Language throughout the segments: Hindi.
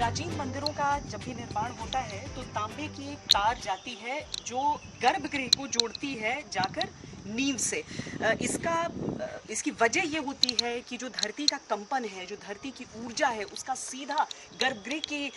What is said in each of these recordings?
प्राचीन मंदिरों का जब भी निर्माण होता है तो तांबे की एक तार जाती है जो गर्भगृह को जोड़ती है जाकर नींव से। इसकी वजह ये होती है कि जो धरती का कंपन है, जो धरती की ऊर्जा है, उसका सीधा गर्भगृह की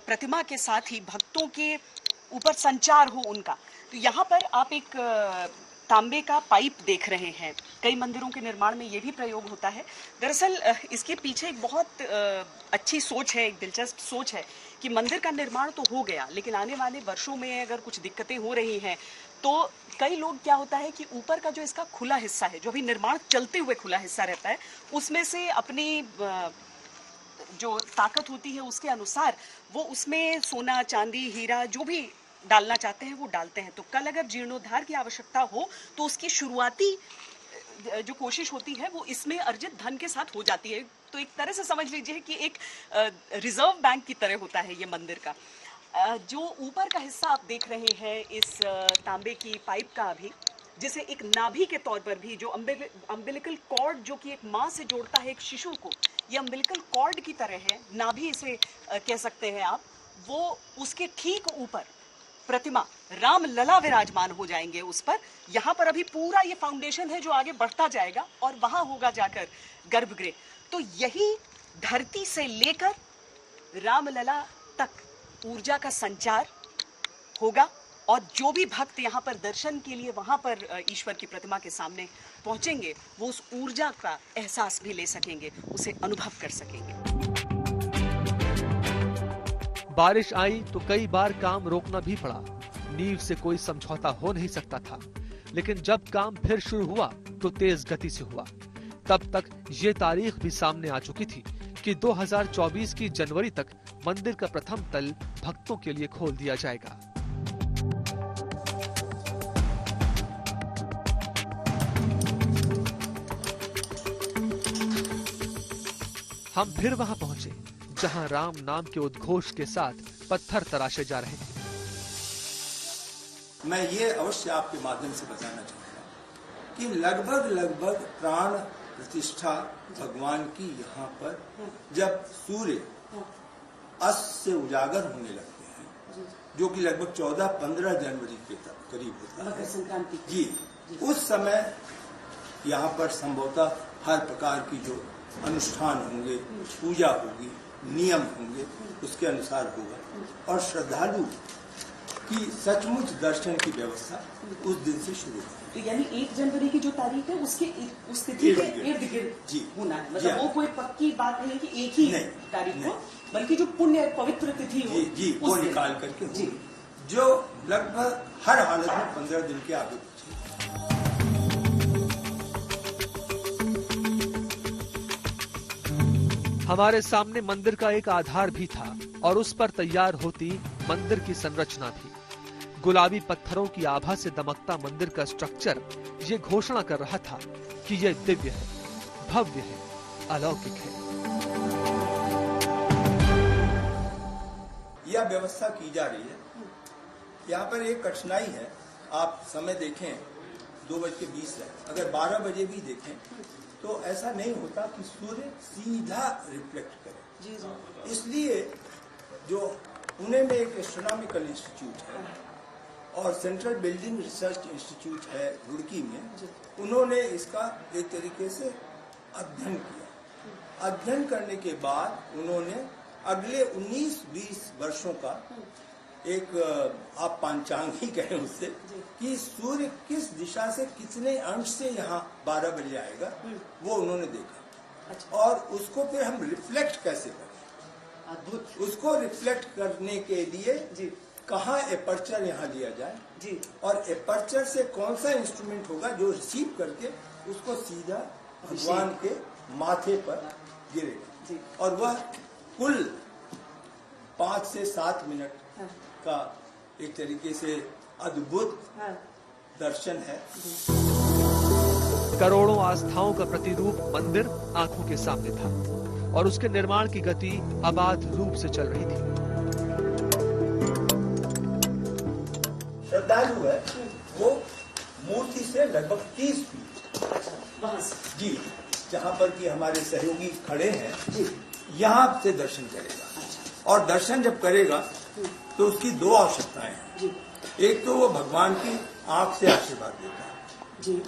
प्रतिमा के साथ ही भक्तों के ऊपर संचार हो उनका। तो यहाँ पर आप एक तांबे का पाइप देख रहे हैं। कई मंदिरों के निर्माण में ये भी प्रयोग होता है। दरअसल इसके पीछे एक बहुत अच्छी सोच है, एक दिलचस्प सोच है कि मंदिर का निर्माण तो हो गया, लेकिन आने वाले वर्षों में अगर कुछ दिक्कतें हो रही हैं तो कई लोग क्या होता है कि ऊपर का जो इसका खुला हिस्सा है, जो अभी निर्माण चलते हुए खुला हिस्सा रहता है, उसमें से अपनी जो ताकत होती है उसके अनुसार वो उसमें सोना, चांदी, हीरा जो भी डालना चाहते हैं वो डालते हैं। तो कल अगर जीर्णोद्धार की आवश्यकता हो तो उसकी शुरुआती जो कोशिश होती है वो इसमें अर्जित धन के साथ हो जाती है। तो एक तरह से समझ लीजिए कि एक रिजर्व बैंक की तरह होता है ये मंदिर का। जो ऊपर का हिस्सा आप देख रहे हैं इस तांबे की पाइप का, अभी जिसे एक नाभि के तौर पर भी, जो अम्बिलिकल कॉर्ड जो कि एक माँ से जोड़ता है एक शिशु को, ये अम्बिलिकल कॉर्ड की तरह है, नाभि इसे कह सकते हैं आप। वो उसके ठीक ऊपर प्रतिमा राम लला विराजमान हो जाएंगे उस पर। यहाँ पर अभी पूरा ये फाउंडेशन है जो आगे बढ़ता जाएगा और वहां होगा जाकर गर्भगृह। तो यही धरती से लेकर रामलला तक ऊर्जा का संचार होगा और जो भी भक्त यहाँ पर दर्शन के लिए वहां पर ईश्वर की प्रतिमा के सामने पहुंचेंगे वो उस ऊर्जा का एहसास भी ले सकेंगे, उसे अनुभव कर सकेंगे। बारिश आई तो कई बार काम रोकना भी पड़ा। नींव से कोई समझौता हो नहीं सकता था, लेकिन जब काम फिर शुरू हुआ तो तेज गति से हुआ। तब तक ये तारीख भी सामने आ चुकी थी कि 2024 की जनवरी तक मंदिर का प्रथम तल भक्तों के लिए खोल दिया जाएगा। हम फिर वहां पहुंचे जहां राम नाम के उद्घोष के साथ पत्थर तराशे जा रहे थे। मैं ये अवश्य आपके माध्यम से बताना चाहूँगा कि लगभग प्राण प्रतिष्ठा भगवान की यहाँ पर जब सूर्य अस्त से उजागर होने लगते हैं, जो कि लगभग 14-15 जनवरी के करीब होता है जी, उस समय यहाँ पर संभवतः हर प्रकार की जो अनुष्ठान होंगे, पूजा होगी, नियम होंगे, उसके अनुसार होगा और श्रद्धालु की सचमुच दर्शन की व्यवस्था उस दिन से शुरू होगी। तो यानी 1 जनवरी की जो तारीख है उसके उस तिथि के इर्द गिर्द जी होना है, मतलब वो कोई पक्की बात नहीं है कि एक ही तारीख को, बल्कि जो पुण्य पवित्र तिथि हो जी वो निकाल करके जी, जो लगभग हर हालत में 15 दिन के आगे। हमारे सामने मंदिर का एक आधार भी था और उस पर तैयार होती मंदिर की संरचना थी। गुलाबी पत्थरों की आभा से दमकता मंदिर का स्ट्रक्चर ये घोषणा कर रहा था कि यह दिव्य है, भव्य है, अलौकिक है। यह व्यवस्था की जा रही है। यहाँ पर एक कठिनाई है, आप समय देखें 2:20 है, अगर 12 बजे भी देखें तो ऐसा नहीं होता कि सूर्य सीधा रिफ्लेक्ट करे। इसलिए जो पुणे में एक एस्ट्रोनॉमिकल इंस्टीट्यूट है और सेंट्रल बिल्डिंग रिसर्च इंस्टीट्यूट है रुड़की में, उन्होंने इसका एक तरीके से अध्ययन किया। अध्ययन करने के बाद उन्होंने अगले 19-20 वर्षों का एक आप पंचांग ही कहें उससे कि सूर्य किस दिशा से कितने अंश से यहाँ 12 बजे आएगा, वो उन्होंने देखा। और उसको फिर हम रिफ्लेक्ट कैसे करें, अद्भुत। उसको रिफ्लेक्ट करने के लिए कहाँ एपर्चर यहाँ लिया जाए जी, और एपर्चर से कौन सा इंस्ट्रूमेंट होगा जो रिसीव करके उसको सीधा भगवान के माथे पर गिरेगा। और वह कुल 5 से 7 मिनट का एक तरीके से अद्भुत दर्शन है। करोड़ों आस्थाओं का प्रतिरूप मंदिर आंखों के सामने था और उसके निर्माण की गति अबाध रूप से चल रही थी। श्रद्धालु है वो मूर्ति से लगभग 30 फीट वहां से जी, जहाँ पर कि हमारे सहयोगी खड़े हैं जी, यहाँ से दर्शन करेगा। और दर्शन जब करेगा तो उसकी दो आवश्यकताएं हैं। जी एक तो वो भगवान की आंख से आशीर्वाद देता है जी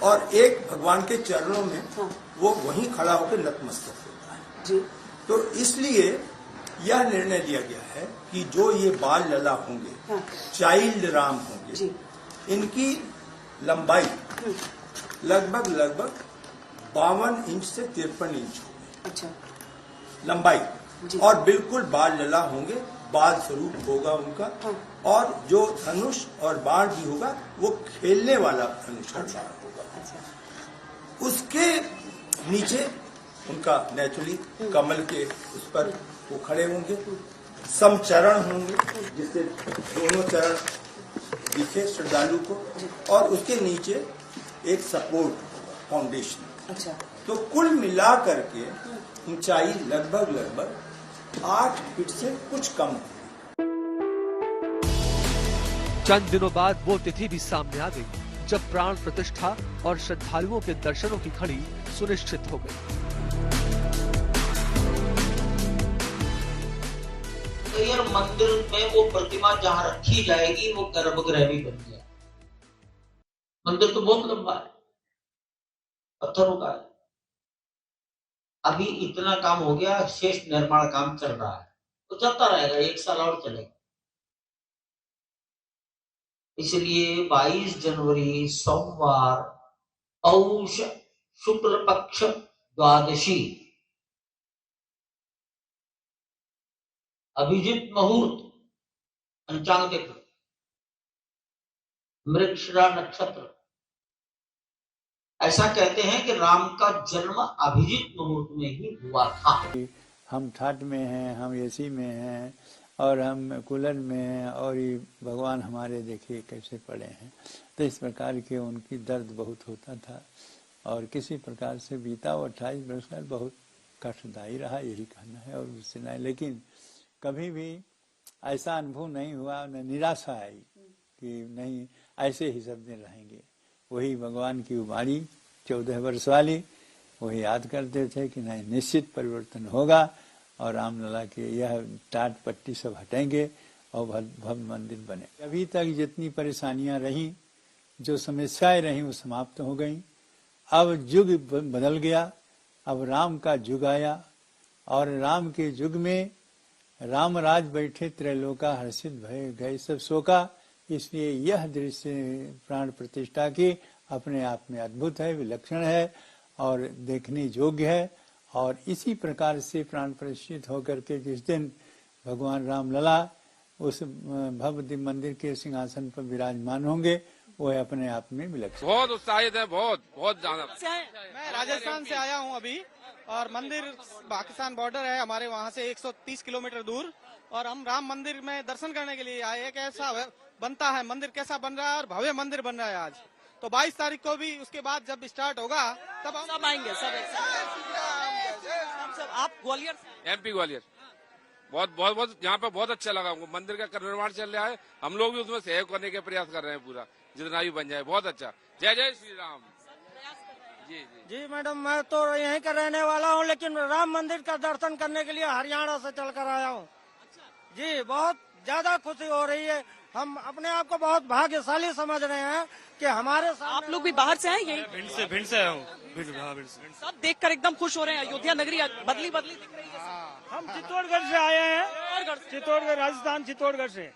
और एक भगवान के चरणों में हाँ। वो वहीं खड़ा होकर नतमस्तक होता है। जी तो इसलिए यह निर्णय लिया गया है कि जो ये बाल लला होंगे, हाँ। चाइल्ड राम होंगे, जी इनकी लंबाई लगभग 52 इंच से 53 इंच होगी अच्छा लंबाई जी। और बिल्कुल बाल लला होंगे, बाल स्वरूप होगा उनका हाँ। और जो धनुष और बाण भी होगा वो खेलने वाला धनुष और बाण होगा। अच्छा उसके नीचे उनका नेचुरली कमल के उस पर वो खड़े होंगे, समचरण होंगे जिससे दोनों चरण दिखे श्रद्धालु को और उसके नीचे एक सपोर्ट फाउंडेशन। अच्छा तो कुल मिला करके ऊंचाई लगभग 8 फीट से कुछ कम होगी। चंद दिनों बाद वो तिथि भी सामने आ गई जब प्राण प्रतिष्ठा और श्रद्धालुओं के दर्शनों की घड़ी सुनिश्चित हो गई। यार मंदिर में वो प्रतिमा जहां रखी जाएगी वो गर्भगृह भी बन गया। मंदिर तो बहुत लंबा है, पत्थरों का है। अभी इतना काम हो गया, शेष निर्माण काम चल रहा है, तो चलता रहेगा, 1 साल और चलेगा। इसलिए 22 जनवरी सोमवार पौष शुक्ल पक्ष द्वादशी अभिजित मुहूर्त, पंचांग देख, मृगशिरा नक्षत्र। ऐसा कहते हैं कि राम का जन्म अभिजित मुहूर्त में ही हुआ था। हम ठाट में हैं, हम एसी में हैं और हम कूलर में हैं और ये भगवान हमारे देखिए कैसे पड़े हैं। तो इस प्रकार के उनकी दर्द बहुत होता था और किसी प्रकार से बीता 28 वर्ष का बहुत कष्टदायी रहा, यही कहना है। और उससे नहीं, लेकिन कभी भी ऐसा अनुभव नहीं हुआ, न निराशा आई कि नहीं ऐसे ही सब दिन रहेंगे। वही भगवान की उबारी 14 वर्ष वाली वही याद करते थे कि नहीं निश्चित परिवर्तन होगा और रामलला के यह टाट पट्टी सब हटेंगे और भव्य मंदिर बने। अभी तक जितनी परेशानियां रही, जो समस्याएं रही, वो समाप्त हो गई। अब युग बदल गया, अब राम का युग आया और राम के युग में राम राज बैठे त्रैलोका हर्षित भय गए सब शोका। इसलिए यह दृश्य प्राण प्रतिष्ठा की अपने आप में अद्भुत है, विलक्षण है और देखने योग्य है। और इसी प्रकार से प्राण प्रतिष्ठित होकर के जिस दिन भगवान रामलला उस भव्य दिव्य मंदिर के सिंहासन पर विराजमान होंगे, वह अपने आप में विलक्षण। बहुत उत्साहित है, बहुत ज्यादा। मैं राजस्थान से आया हूं अभी और मंदिर पाकिस्तान बॉर्डर है हमारे वहां से 130 किलोमीटर दूर और हम राम मंदिर में दर्शन करने के लिए आए हैं। कैसा बनता है मंदिर, कैसा बन रहा है और भव्य मंदिर बन रहा है आज। तो 22 तारीख को भी उसके बाद जब स्टार्ट होगा तब हम सब आएंगे, सब आप ग्वालियर MP ग्वालियर। बहुत यहाँ पे बहुत अच्छा लगा हमको। मंदिर का निर्माण चल रहा है, हम लोग भी उसमें सहयोग करने के प्रयास कर रहे हैं, पूरा जितना भी बन जाए। बहुत अच्छा। जय जय श्री राम। जी जी जी मैडम, मैं तो यहीं का रहने वाला हूँ, लेकिन राम मंदिर का दर्शन करने के लिए हरियाणा से चलकर आया हूँ। जी बहुत ज्यादा खुशी हो रही है। हम अपने आप को बहुत भाग्यशाली समझ रहे हैं कि हमारे आप लोग भी बाहर से आए, यही भिंड से आया हूँ। सब देखकर एकदम खुश हो रहे हैं। अयोध्या नगरी बदली बदली दिख रही है। हम चित्तौड़गढ़ से आए हैं, चित्तौड़गढ़ राजस्थान, चित्तौड़गढ़ से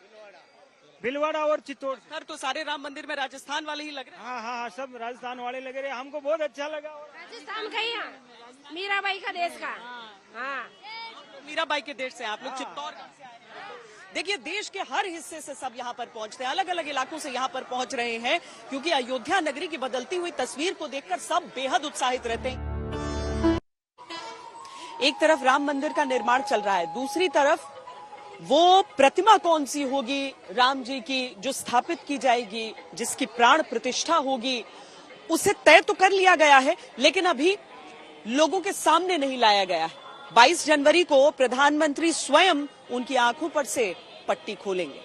भीलवाड़ा और चित्तौड़। सर तो सारे राम मंदिर में राजस्थान वाले ही लग रहे हैं। हाँ हाँ हाँ, सब राजस्थान वाले लगे रहे, हमको बहुत अच्छा लगा। राजस्थान का ही, मीराबाई का देश का। हाँ मीराबाई के देश से आप लोग चित्तौड़गढ़ से आए हैं। देखिए देश के हर हिस्से से सब यहाँ पर पहुंचते हैं, अलग अलग इलाकों से यहाँ पर पहुंच रहे हैं, क्योंकि अयोध्या नगरी की बदलती हुई तस्वीर को देखकर सब बेहद उत्साहित रहते हैं। एक तरफ राम मंदिर का निर्माण चल रहा है, दूसरी तरफ वो प्रतिमा कौन सी होगी राम जी की जो स्थापित की जाएगी, जिसकी प्राण प्रतिष्ठा होगी, उसे तय तो कर लिया गया है, लेकिन अभी लोगों के सामने नहीं लाया गया है। 22 जनवरी को प्रधानमंत्री स्वयं उनकी आंखों पर से पट्टी खोलेंगे।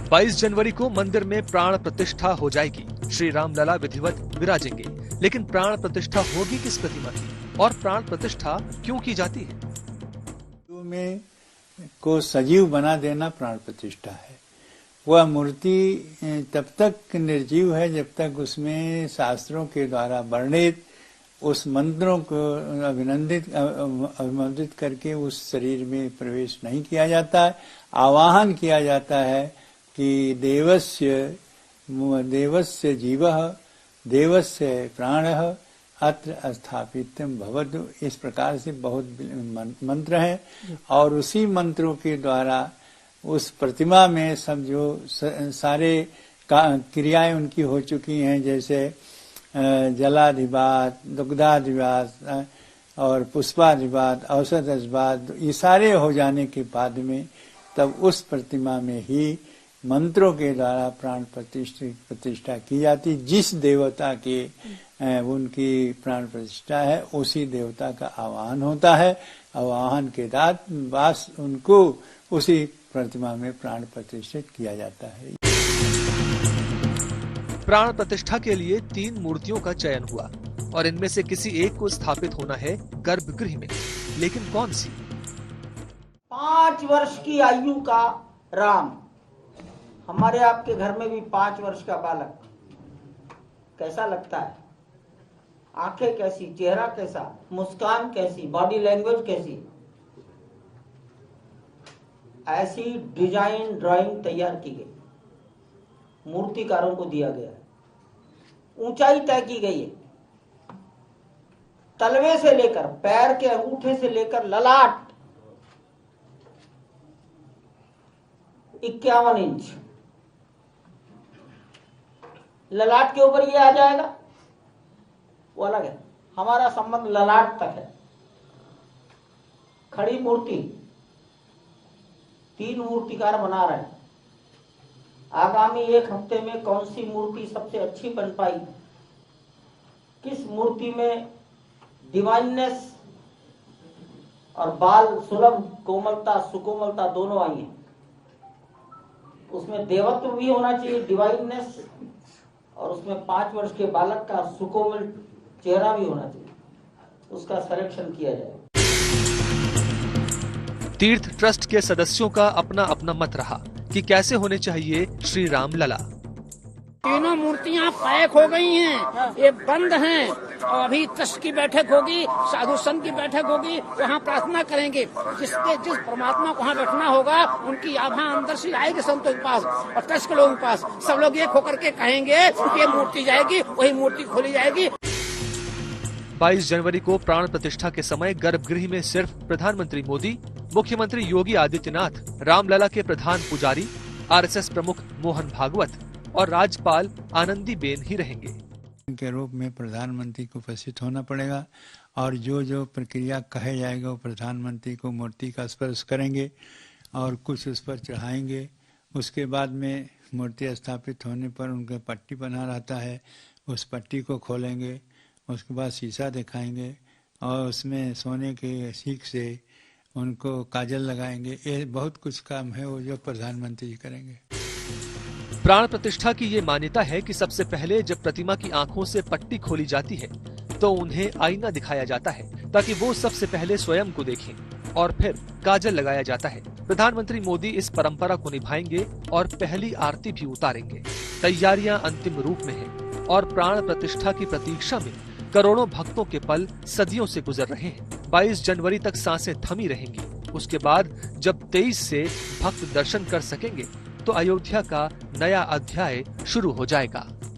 22 जनवरी को मंदिर में प्राण प्रतिष्ठा हो जाएगी। श्री रामलला विधिवत विराजेंगे, लेकिन प्राण प्रतिष्ठा होगी किस प्रतिमा की? और प्राण प्रतिष्ठा क्यों की जाती है? में को सजीव बना देना प्राण प्रतिष्ठा है। वह मूर्ति तब तक निर्जीव है जब तक उसमें शास्त्रों के द्वारा वर्णित उस मंत्रों को अभिमंत्रित करके उस शरीर में प्रवेश नहीं किया जाता है। आवाहन किया जाता है कि देवस्य जीवः देवस्य प्राणः अत्र स्थापितम भवतु। इस प्रकार से बहुत मंत्र हैं और उसी मंत्रों के द्वारा उस प्रतिमा में सब जो सारे क्रियाएं उनकी हो चुकी हैं, जैसे जलाधिवात, दुग्धाधिवात और पुष्पाधिवात, औषधाधिवात, ये सारे हो जाने के बाद में तब उस प्रतिमा में ही मंत्रों के द्वारा प्राण प्रतिष्ठा की जाती। जिस देवता के उनकी प्राण प्रतिष्ठा है उसी देवता का आवाहन होता है। आवाहन के बाद उनको उसी प्रतिमा में प्राण प्रतिष्ठित किया जाता है। प्राण प्रतिष्ठा के लिए 3 मूर्तियों का चयन हुआ और इनमें से किसी एक को स्थापित होना है गर्भगृह में, लेकिन कौन सी? 5 वर्ष की आयु का राम, हमारे आपके घर में भी 5 वर्ष का बालक, कैसा लगता है? आंखें कैसी, चेहरा कैसा, मुस्कान कैसी, बॉडी लैंग्वेज कैसी? ऐसी डिजाइन ड्राइंग तैयार की गई, मूर्तिकारों को दिया गया है। ऊंचाई तय की गई है, तलवे से लेकर पैर के अंगूठे से लेकर ललाट 51 इंच। ललाट के ऊपर ये आ जाएगा वो अलग है, हमारा संबंध ललाट तक है। खड़ी मूर्ति 3 मूर्तिकार बना रहे हैं। आगामी 1 हफ्ते में कौन सी मूर्ति सबसे अच्छी बन पाई, किस मूर्ति में डिवाइननेस और बाल सुलभ कोमलता सुकोमलता दोनों आई है, उसमें देवत्व भी होना चाहिए, डिवाइननेस, और उसमें 5 वर्ष के बालक का सुकोमल चेहरा भी होना चाहिए, उसका सिलेक्शन किया जाए। तीर्थ ट्रस्ट के सदस्यों का अपना अपना मत रहा कि कैसे होने चाहिए श्री राम लला। तीनों मूर्तियां पैक हो गई हैं, ये बंद हैं और अभी ट्रस्ट की बैठक होगी, साधु संत की बैठक होगी, वहाँ प्रार्थना करेंगे। जिस परमात्मा को वहाँ बैठना होगा उनकी आभा अंदर से आएगी संतों के पास और ट्रस्ट के लोगों के पास। सब लोग एक होकर के कहेंगे कि ये मूर्ति जाएगी, वही मूर्ति खोली जाएगी। 22 जनवरी को प्राण प्रतिष्ठा के समय गर्भगृह में सिर्फ प्रधानमंत्री मोदी, मुख्यमंत्री योगी आदित्यनाथ, रामलला के प्रधान पुजारी, आरएसएस प्रमुख मोहन भागवत और राज्यपाल आनंदीबेन ही रहेंगे। के रूप में प्रधानमंत्री को उपस्थित होना पड़ेगा और जो प्रक्रिया कहे जाएगा वो प्रधानमंत्री को मूर्ति का स्पर्श करेंगे और कुछ उस पर चढ़ाएंगे। उसके बाद में मूर्ति स्थापित होने पर उनके पट्टी बना रहता है, उस पट्टी को खोलेंगे, उसके बाद शीशा दिखाएंगे और उसमें सोने के सीख से उनको काजल लगाएंगे। ये बहुत कुछ काम है वो जो प्रधानमंत्री जी करेंगे। प्राण प्रतिष्ठा की ये मान्यता है कि सबसे पहले जब प्रतिमा की आंखों से पट्टी खोली जाती है तो उन्हें आईना दिखाया जाता है ताकि वो सबसे पहले स्वयं को देखें और फिर काजल लगाया जाता है। प्रधानमंत्री मोदी इस परंपरा को निभाएंगे और पहली आरती भी उतारेंगे। तैयारियां अंतिम रूप में हैं और प्राण प्रतिष्ठा की प्रतीक्षा में करोड़ों भक्तों के पल सदियों से गुजर रहे हैं। 22 जनवरी तक सांसें थमी रहेंगी। उसके बाद जब 23 से भक्त दर्शन कर सकेंगे तो अयोध्या का नया अध्याय शुरू हो जाएगा।